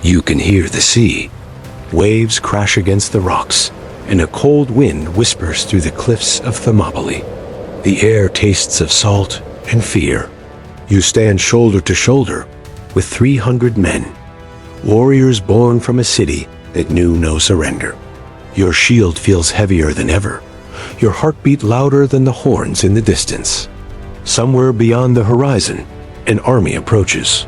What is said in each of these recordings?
You can hear the sea. Waves crash against the rocks, and a cold wind whispers through the cliffs of Thermopylae. The air tastes of salt and fear. You stand shoulder to shoulder with 300 men, warriors born from a city that knew no surrender. Your shield feels heavier than ever, your heartbeat louder than the horns in the distance. Somewhere beyond the horizon, an army approaches.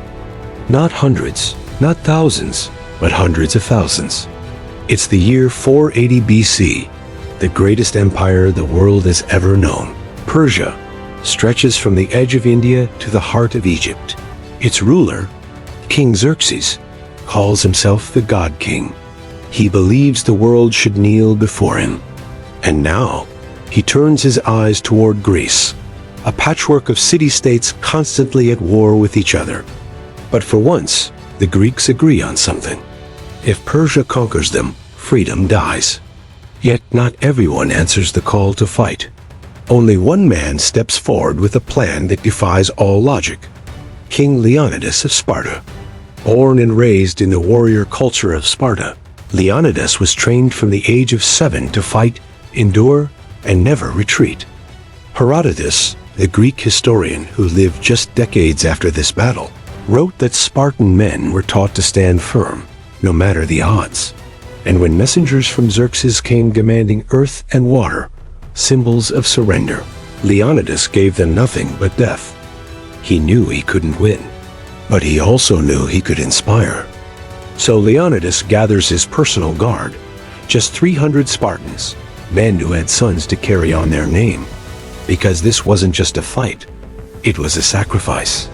Not hundreds, not thousands, but hundreds of thousands. It's the year 480 BC, the greatest empire the world has ever known. Persia stretches from the edge of India to the heart of Egypt. Its ruler, King Xerxes, calls himself the God King. He believes the world should kneel before him. And now, he turns his eyes toward Greece, a patchwork of city-states constantly at war with each other. But for once, the Greeks agree on something. If Persia conquers them, freedom dies. Yet not everyone answers the call to fight. Only one man steps forward with a plan that defies all logic. King Leonidas of Sparta. Born and raised in the warrior culture of Sparta, Leonidas was trained from the age of 7 to fight, endure, and never retreat. Herodotus, the Greek historian who lived just decades after this battle, wrote that Spartan men were taught to stand firm, no matter the odds. And when messengers from Xerxes came demanding earth and water, symbols of surrender, Leonidas gave them nothing but death. He knew he couldn't win, but he also knew he could inspire. So Leonidas gathers his personal guard, just 300 Spartans, men who had sons to carry on their name. Because this wasn't just a fight, it was a sacrifice.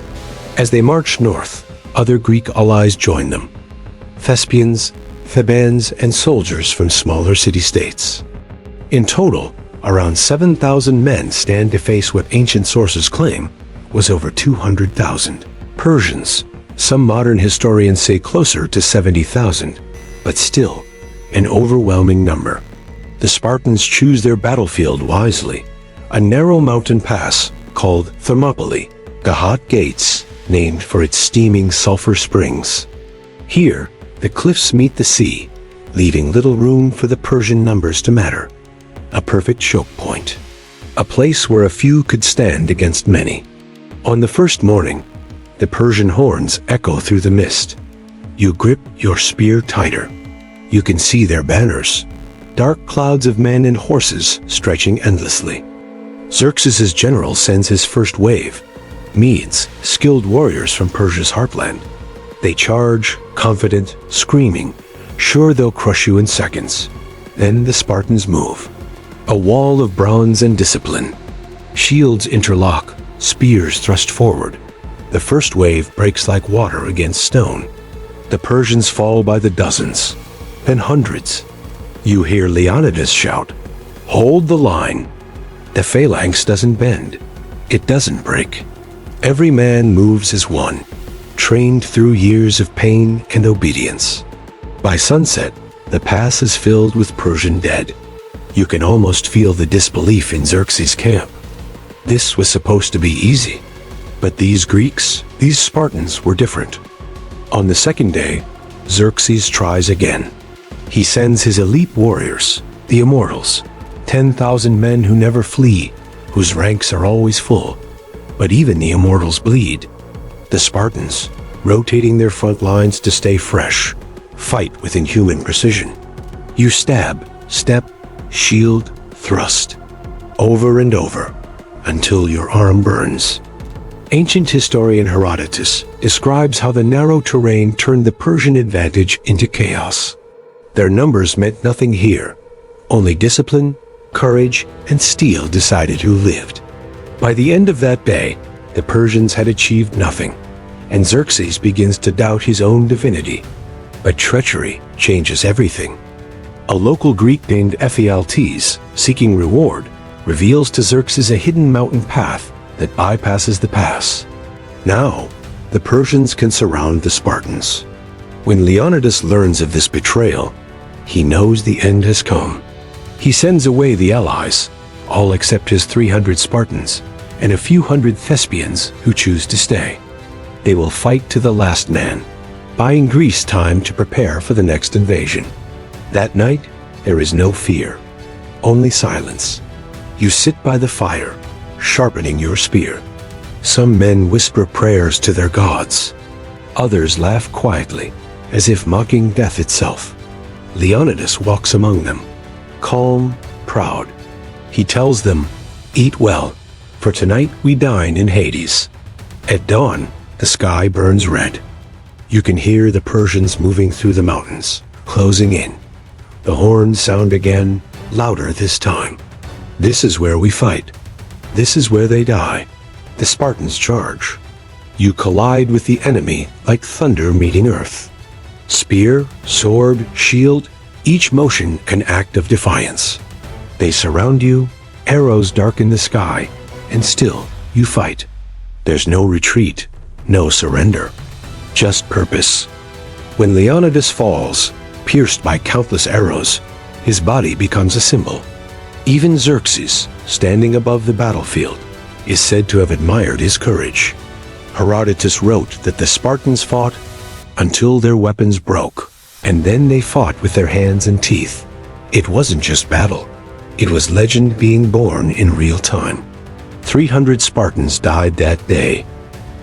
As they marched north, other Greek allies joined them. Thespians, Thebans, and soldiers from smaller city-states. In total, around 7,000 men stand to face what ancient sources claim was over 200,000. Persians, some modern historians say closer to 70,000, but still, an overwhelming number. The Spartans choose their battlefield wisely. A narrow mountain pass called Thermopylae, the hot gates, named for its steaming sulfur springs. Here, the cliffs meet the sea, leaving little room for the Persian numbers to matter. A perfect choke point. A place where a few could stand against many. On the first morning, the Persian horns echo through the mist. You grip your spear tighter. You can see their banners, dark clouds of men and horses stretching endlessly. Xerxes' general sends his first wave, Medes, skilled warriors from Persia's heartland. They charge, confident, screaming, sure they'll crush you in seconds. Then the Spartans move. A wall of bronze and discipline. Shields interlock, spears thrust forward. The first wave breaks like water against stone. The Persians fall by the dozens, then hundreds. You hear Leonidas shout, "Hold the line!" The phalanx doesn't bend. It doesn't break. Every man moves as one, trained through years of pain and obedience. By sunset, the pass is filled with Persian dead. You can almost feel the disbelief in Xerxes' camp. This was supposed to be easy. But these Greeks, these Spartans, were different. On the second day, Xerxes tries again. He sends his elite warriors, the immortals, 10,000 men who never flee, whose ranks are always full. But even the immortals bleed. The Spartans, rotating their front lines to stay fresh, fight with inhuman precision. You stab, step, shield, thrust, over and over, until your arm burns. Ancient historian Herodotus describes how the narrow terrain turned the Persian advantage into chaos. Their numbers meant nothing here. Only discipline, courage, and steel decided who lived. By the end of that day, the Persians had achieved nothing, and Xerxes begins to doubt his own divinity. But treachery changes everything. A local Greek named Ephialtes, seeking reward, reveals to Xerxes a hidden mountain path that bypasses the pass. Now, the Persians can surround the Spartans. When Leonidas learns of this betrayal, he knows the end has come. He sends away the allies, all except his 300 Spartans, and a few hundred Thespians who choose to stay. They will fight to the last man. buying Greece time to prepare for the next invasion. That night, there is no fear, only silence. You sit by the fire, sharpening your spear. Some men whisper prayers to their gods. Others laugh quietly, as if mocking death itself. Leonidas walks among them, calm, proud. He tells them, "Eat well, for tonight we dine in Hades." At dawn, the sky burns red. You can hear the Persians moving through the mountains, closing in. The horns sound again, louder this time. This is where we fight. This is where they die. The Spartans charge. You collide with the enemy like thunder meeting earth. Spear, sword, shield, each motion an act of defiance. They surround you, arrows darken the sky, and still you fight. There's no retreat, no surrender, just purpose. When Leonidas falls, pierced by countless arrows, his body becomes a symbol. Even Xerxes, standing above the battlefield, is said to have admired his courage. Herodotus wrote that the Spartans fought until their weapons broke, and then they fought with their hands and teeth. It wasn't just battle. It was legend being born in real time. 300 Spartans died that day,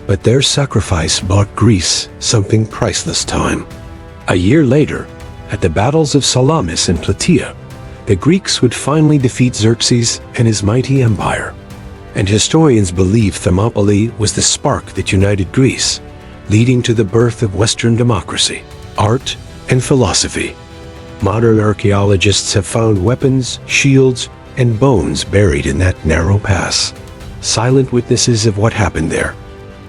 but their sacrifice bought Greece something priceless: time. A year later, at the battles of Salamis and Plataea, the Greeks would finally defeat Xerxes and his mighty empire. And historians believe Thermopylae was the spark that united Greece, leading to the birth of Western democracy, art, and philosophy. Modern archaeologists have found weapons, shields, and bones buried in that narrow pass, silent witnesses of what happened there.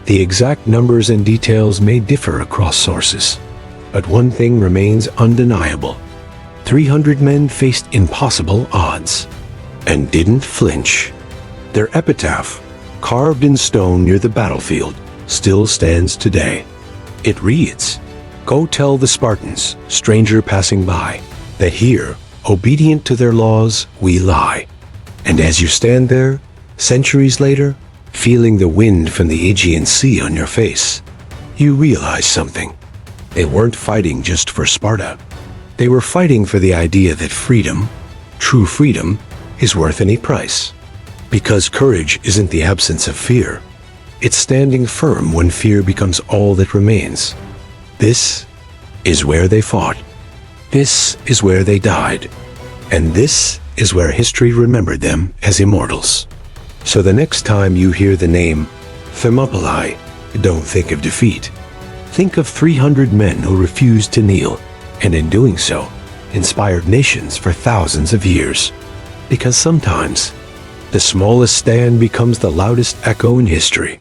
The exact numbers and details may differ across sources, but one thing remains undeniable. 300 men faced impossible odds and didn't flinch. Their epitaph, carved in stone near the battlefield, still stands today. It reads, "Go tell the Spartans, stranger passing by, that here, obedient to their laws, we lie." And as you stand there, centuries later, feeling the wind from the Aegean Sea on your face, you realize something. They weren't fighting just for Sparta. They were fighting for the idea that freedom, true freedom, is worth any price. Because courage isn't the absence of fear. It's standing firm when fear becomes all that remains. This is where they fought. This is where they died. And this is where history remembered them as immortals. So the next time you hear the name Thermopylae, don't think of defeat. Think of 300 men who refused to kneel, and in doing so, inspired nations for thousands of years. Because sometimes, the smallest stand becomes the loudest echo in history.